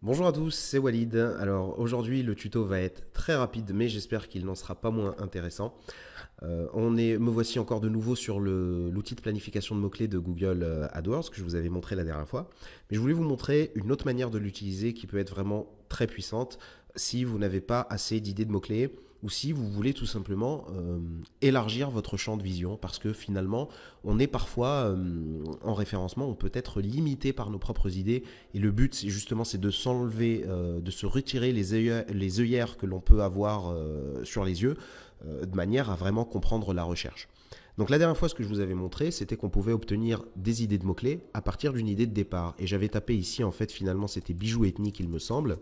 Bonjour à tous, c'est Walid. Alors aujourd'hui le tuto va être très rapide mais j'espère qu'il n'en sera pas moins intéressant. Me voici encore de nouveau sur l'outil de planification de mots-clés de Google AdWords que je vous avais montré la dernière fois. Mais je voulais vous montrer une autre manière de l'utiliser qui peut être vraiment très puissante si vous n'avez pas assez d'idées de mots-clés ou si vous voulez tout simplement élargir votre champ de vision parce que finalement on est parfois en référencement, on peut être limité par nos propres idées et le but c'est de s'enlever, de se retirer les œillères que l'on peut avoir sur les yeux de manière à vraiment comprendre la recherche. Donc la dernière fois, ce que je vous avais montré, c'était qu'on pouvait obtenir des idées de mots-clés à partir d'une idée de départ. Et j'avais tapé ici, en fait, finalement, c'était bijoux ethniques, il me semble.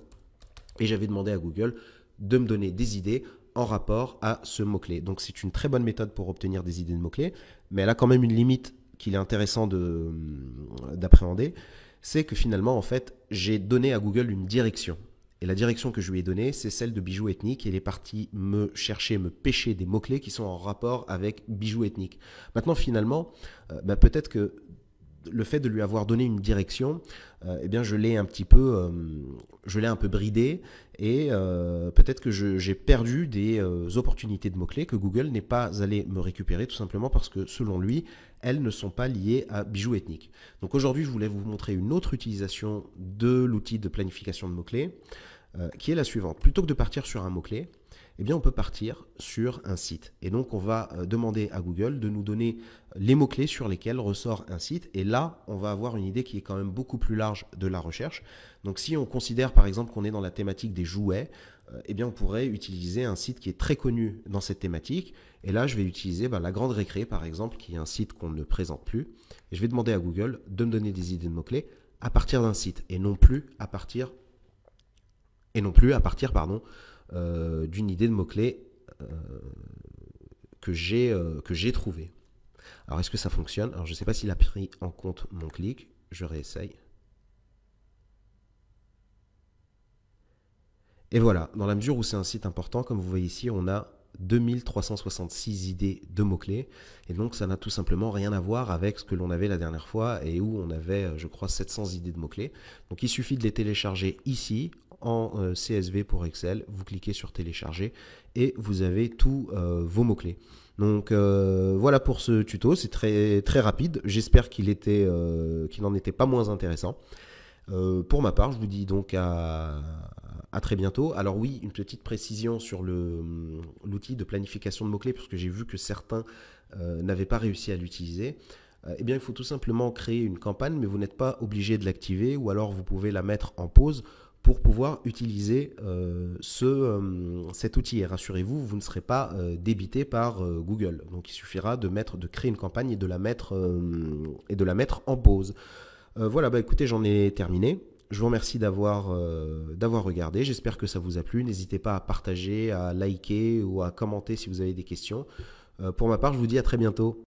Et j'avais demandé à Google de me donner des idées en rapport à ce mot-clé. Donc c'est une très bonne méthode pour obtenir des idées de mots-clés, mais elle a quand même une limite qu'il est intéressant d'appréhender, c'est que finalement, en fait, j'ai donné à Google une direction. Et la direction que je lui ai donnée, c'est celle de bijoux ethniques. Et il est parti me chercher, me pêcher des mots-clés qui sont en rapport avec bijoux ethniques. Maintenant, finalement, peut-être que le fait de lui avoir donné une direction, eh bien, je l'ai un peu bridé et peut-être que j'ai perdu des opportunités de mots-clés que Google n'est pas allé me récupérer tout simplement parce que selon lui, elles ne sont pas liées à bijoux ethniques. Donc aujourd'hui, je voulais vous montrer une autre utilisation de l'outil de planification de mots-clés qui est la suivante. Plutôt que de partir sur un mot-clé, eh bien, on peut partir sur un site. Et donc, on va demander à Google de nous donner les mots-clés sur lesquels ressort un site. Et là, on va avoir une idée qui est quand même beaucoup plus large de la recherche. Donc, si on considère par exemple qu'on est dans la thématique des jouets, eh bien, on pourrait utiliser un site qui est très connu dans cette thématique. Et là, je vais utiliser la Grande Récré, par exemple, qui est un site qu'on ne présente plus. Et je vais demander à Google de me donner des idées de mots-clés à partir d'un site et non plus à partir d'une idée de mots-clés euh, que j'ai trouvée. Alors, est-ce que ça fonctionne? Alors, je ne sais pas s'il a pris en compte mon clic. Je réessaye. Et voilà, dans la mesure où c'est un site important, comme vous voyez ici, on a 2366 idées de mots-clés. Et donc, ça n'a tout simplement rien à voir avec ce que l'on avait la dernière fois et où on avait, je crois, 700 idées de mots-clés. Donc, il suffit de les télécharger ici en CSV pour Excel. Vous cliquez sur télécharger et vous avez tous vos mots-clés. Donc voilà pour ce tuto, c'est très, très rapide. J'espère qu'il n'en était pas moins intéressant. Pour ma part, je vous dis donc à très bientôt. Alors oui, une petite précision sur l'outil de planification de mots-clés, parce que j'ai vu que certains n'avaient pas réussi à l'utiliser. Eh bien, il faut tout simplement créer une campagne, mais vous n'êtes pas obligé de l'activer, ou alors vous pouvez la mettre en pause pour pouvoir utiliser cet outil. Et rassurez-vous, vous ne serez pas débité par Google. Donc il suffira de créer une campagne et de la mettre en pause. Voilà, écoutez, j'en ai terminé. Je vous remercie d'avoir regardé. J'espère que ça vous a plu. N'hésitez pas à partager, à liker ou à commenter si vous avez des questions. Pour ma part, je vous dis à très bientôt.